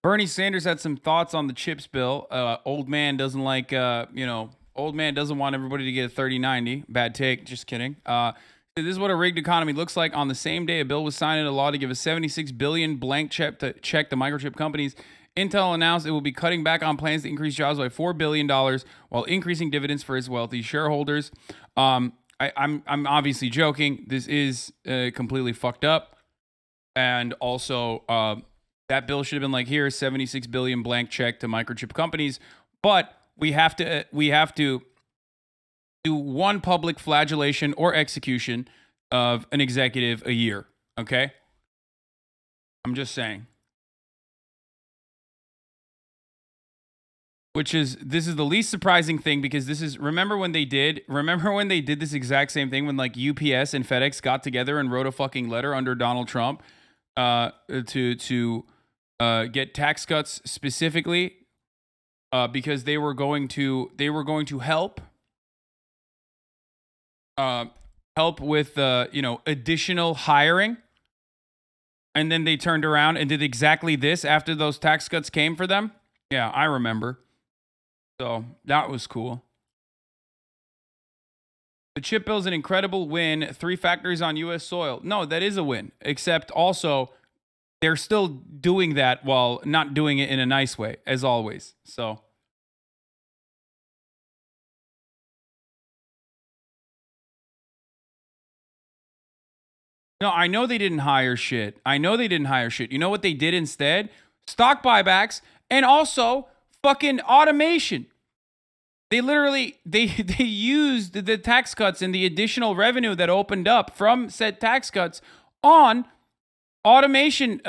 Bernie Sanders had some thoughts on the chips bill. Old man doesn't like, old man doesn't want everybody to get a 3090. Bad take. Just kidding. This is what a rigged economy looks like. On the same day, a bill was signed into law to give a $76 billion blank check to microchip companies. Intel announced it will be cutting back on plans to increase jobs by $4 billion while increasing dividends for its wealthy shareholders. I'm obviously joking. This is completely fucked up. And also, that bill should have been like, here, $76 billion blank check to microchip companies. But we have to do one public flagellation or execution of an executive a year. Okay? I'm just saying. This is the least surprising thing, because remember when they did this exact same thing when like UPS and FedEx got together and wrote a fucking letter under Donald Trump to get tax cuts specifically because they were going to help with additional hiring, and then they turned around and did exactly this after those tax cuts came for them. Yeah, I remember. So that was cool. The chip bill is an incredible win. 3 factories on U.S. soil. No, that is a win. Except also, they're still doing that while not doing it in a nice way, as always. So. No, I know they didn't hire shit. You know what they did instead? Stock buybacks and also fucking automation. They literally they used the tax cuts and the additional revenue that opened up from said tax cuts on automation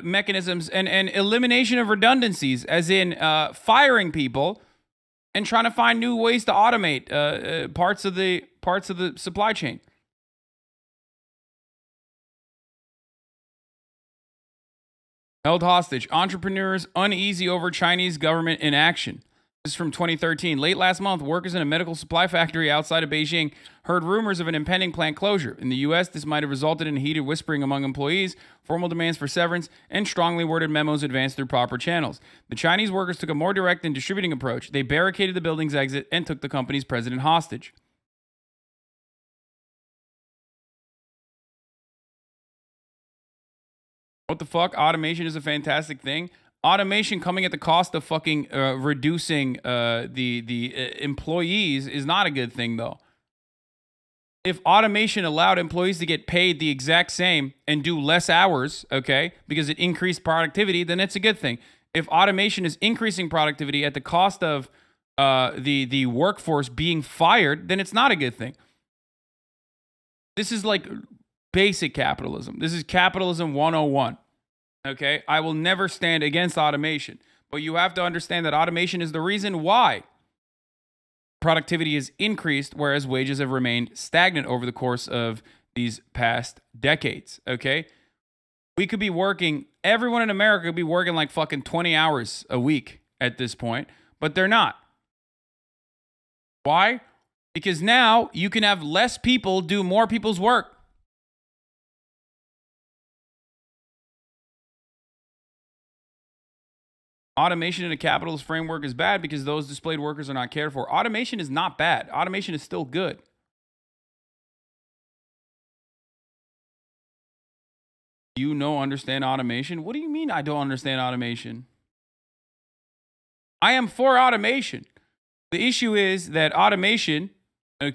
mechanisms and elimination of redundancies, as in firing people and trying to find new ways to automate parts of the supply chain. Held hostage. Entrepreneurs uneasy over Chinese government inaction. This is from 2013. Late last month, workers in a medical supply factory outside of Beijing heard rumors of an impending plant closure. In the U.S., this might have resulted in heated whispering among employees, formal demands for severance, and strongly worded memos advanced through proper channels. The Chinese workers took a more direct and distributing approach. They barricaded the building's exit and took the company's president hostage. What the fuck? Automation is a fantastic thing. Automation coming at the cost of fucking reducing the employees is not a good thing, though. If automation allowed employees to get paid the exact same and do less hours, okay, because it increased productivity, then it's a good thing. If automation is increasing productivity at the cost of the workforce being fired, then it's not a good thing. This is like basic capitalism. This is capitalism 101. Okay, I will never stand against automation, but you have to understand that automation is the reason why productivity has increased, whereas wages have remained stagnant over the course of these past decades. Okay, we could be working, everyone in America could be working like fucking 20 hours a week at this point, but they're not. Why? Because now you can have less people do more people's work. Automation in a capitalist framework is bad because those displaced workers are not cared for. Automation is not bad. Automation is still good. Understand automation? What do you mean I don't understand automation? I am for automation. The issue is that automation in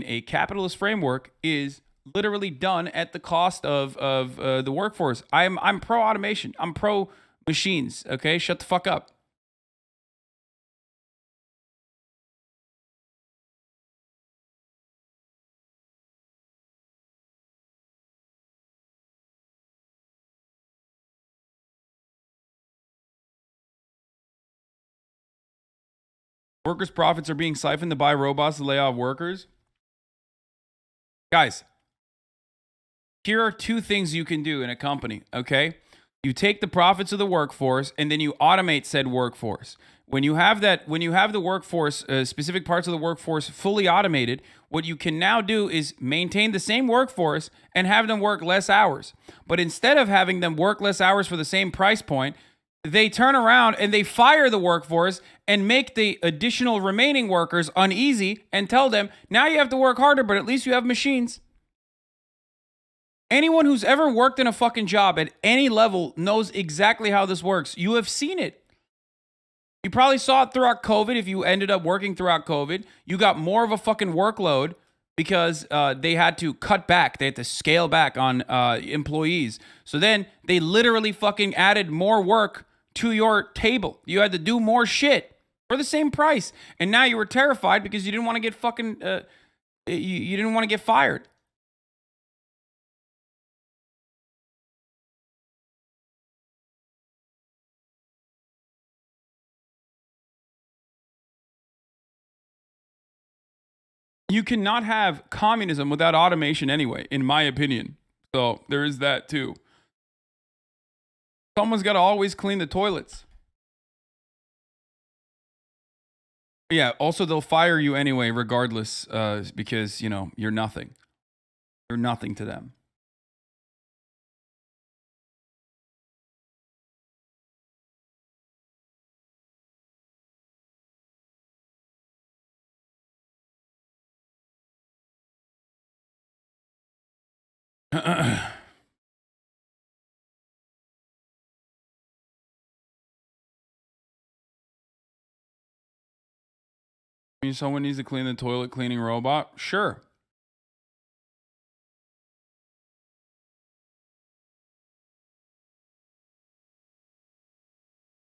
a capitalist framework is literally done at the cost of the workforce. I'm pro automation. I'm pro machines, okay? Shut the fuck up. Workers' profits are being siphoned to buy robots to lay off workers. Guys, here are 2 things you can do in a company, okay? You take the profits of the workforce and then you automate said workforce. When you have the workforce, specific parts of the workforce fully automated, what you can now do is maintain the same workforce and have them work less hours. But instead of having them work less hours for the same price point, they turn around and they fire the workforce and make the additional remaining workers uneasy and tell them, now you have to work harder, but at least you have machines. Anyone who's ever worked in a fucking job at any level knows exactly how this works. You have seen it. You probably saw it throughout COVID. If you ended up working throughout COVID, you got more of a fucking workload because they had to cut back. They had to scale back on employees. So then they literally fucking added more work to your table. You had to do more shit for the same price. And now you were terrified because you didn't want to get fucking, you didn't want to get fired. You cannot have communism without automation anyway, in my opinion. So there is that too. Someone's got to always clean the toilets. Yeah, also they'll fire you anyway, regardless, because, you know, you're nothing. You're nothing to them. Someone needs to clean the toilet cleaning robot? Sure.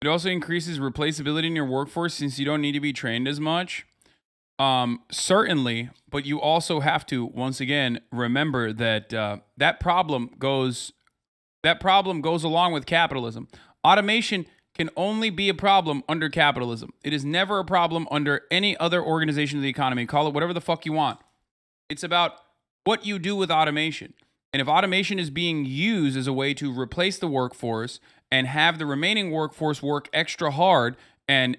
It also increases replaceability in your workforce since you don't need to be trained as much. Certainly, but you also have to, once again, remember that that problem goes along with capitalism. Automation can only be a problem under capitalism. It is never a problem under any other organization of the economy. Call it whatever the fuck you want. It's about what you do with automation. And if automation is being used as a way to replace the workforce and have the remaining workforce work extra hard and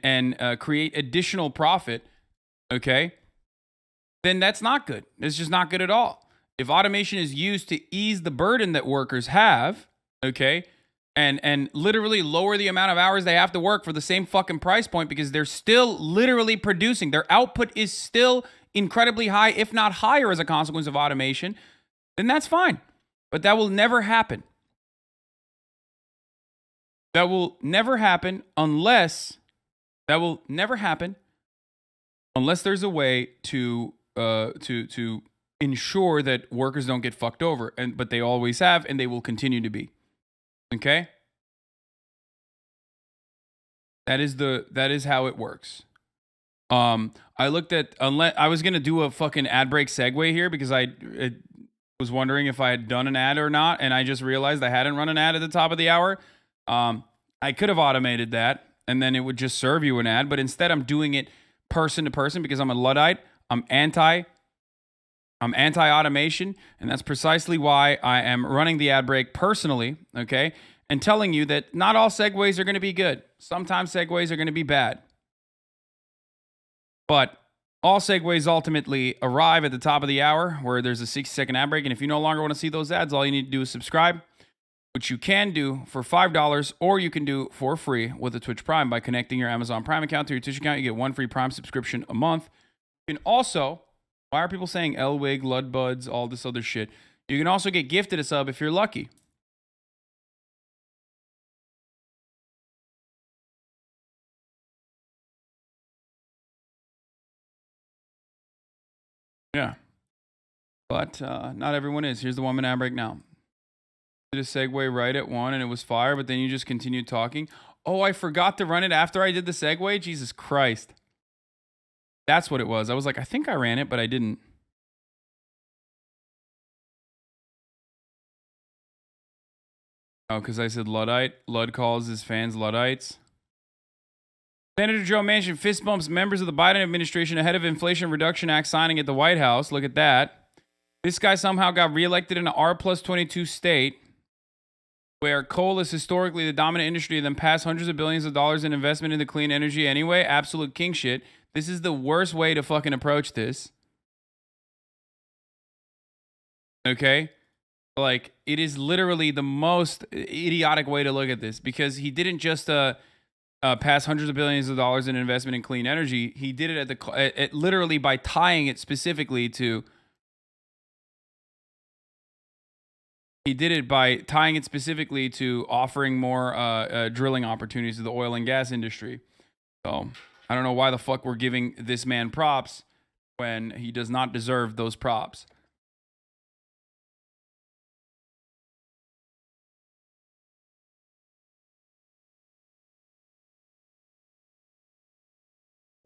create additional profit, okay, then that's not good. It's just not good at all. If automation is used to ease the burden that workers have, okay, and literally lower the amount of hours they have to work for the same fucking price point because they're still literally producing. Their output is still incredibly high, if not higher as a consequence of automation, then that's fine. But that will never happen. That will never happen unless there's a way to ensure that workers don't get fucked over, but they always have, and they will continue to be. Okay? That is how it works. I looked at, I was gonna do a fucking ad break segue here because I was wondering if I had done an ad or not, and I just realized I hadn't run an ad at the top of the hour. I could have automated that, and then it would just serve you an ad, but instead I'm doing it person to person because I'm a Luddite. I'm anti-automation, and that's precisely why I am running the ad break personally, okay? And telling you that not all segues are going to be good. Sometimes segues are going to be bad. But all segues ultimately arrive at the top of the hour where there's a 60-second ad break, and if you no longer want to see those ads, all you need to do is subscribe, which you can do for $5, or you can do for free with a Twitch Prime by connecting your Amazon Prime account to your Twitch account. You get one free Prime subscription a month. You can also, why are people saying Elwig, Ludbuds, all this other shit? You can also get gifted a sub if you're lucky. Yeah. But not everyone is. Here's the 1 minute ad break now. Did a segue right at 1 and it was fire, but then you just continued talking. Oh, I forgot to run it after I did the segue? Jesus Christ. That's what it was. I was like, I think I ran it, but I didn't. Oh, because I said Luddite. Lud calls his fans Luddites. Senator Joe Manchin fist bumps members of the Biden administration ahead of Inflation Reduction Act signing at the White House. Look at that. This guy somehow got reelected in an R plus 22 state. where coal is historically the dominant industry, then pass hundreds of billions of dollars in investment into clean energy anyway. Absolute king shit. This is the worst way to fucking approach this. Okay? Like, it is literally the most idiotic way to look at this, because he didn't just pass hundreds of billions of dollars in investment in clean energy. He did it at literally by tying it specifically to. He did it by tying it specifically to offering more drilling opportunities to the oil and gas industry. So I don't know why the fuck we're giving this man props when he does not deserve those props.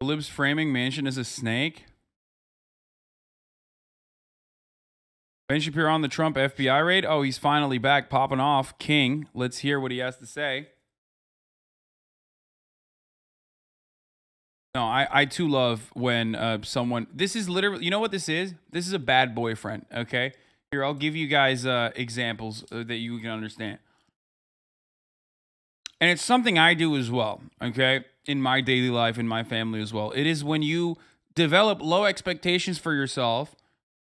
Lib's framing Manchin as a snake. Ben Shapiro on the Trump FBI raid. Oh, he's finally back, popping off. King. Let's hear what he has to say. No, I too love when someone. This is literally. You know what this is? This is a bad boyfriend. Okay. Here, I'll give you guys examples that you can understand. And it's something I do as well. Okay. In my daily life, in my family as well. It is when you develop low expectations for yourself,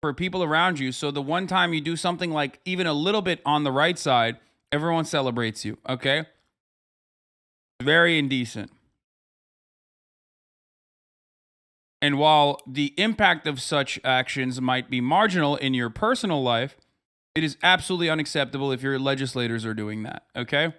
for people around you. So the one time you do something like even a little bit on the right side, everyone celebrates you. Okay. Very indecent. And while the impact of such actions might be marginal in your personal life, it is absolutely unacceptable if your legislators are doing that. Okay.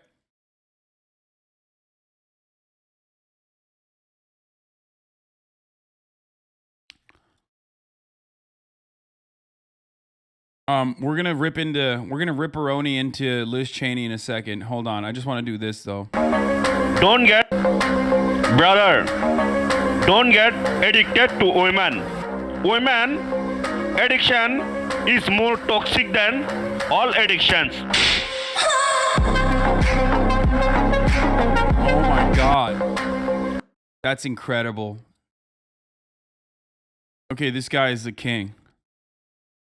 We're gonna ripperoni into Liz Cheney in a second. Hold on, I just want to do this though. Don't get addicted to women. Women addiction is more toxic than all addictions. Oh my God, that's incredible. Okay, this guy is the king.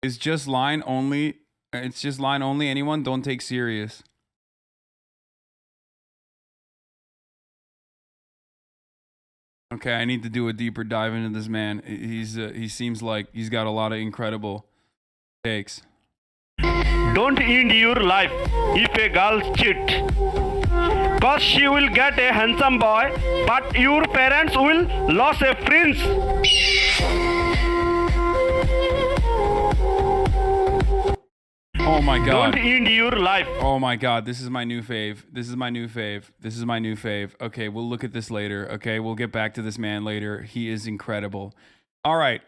It's just line only. It's just line only. Anyone don't take serious. Okay, I need to do a deeper dive into this man. He seems like he's got a lot of incredible takes. Don't end your life if a girl cheat. Cause she will get a handsome boy, but your parents will lose a prince. Oh my God. Don't end your life. Oh my God, this is my new fave. Okay, we'll look at this later. Okay, we'll get back to this man later. He is incredible. All right.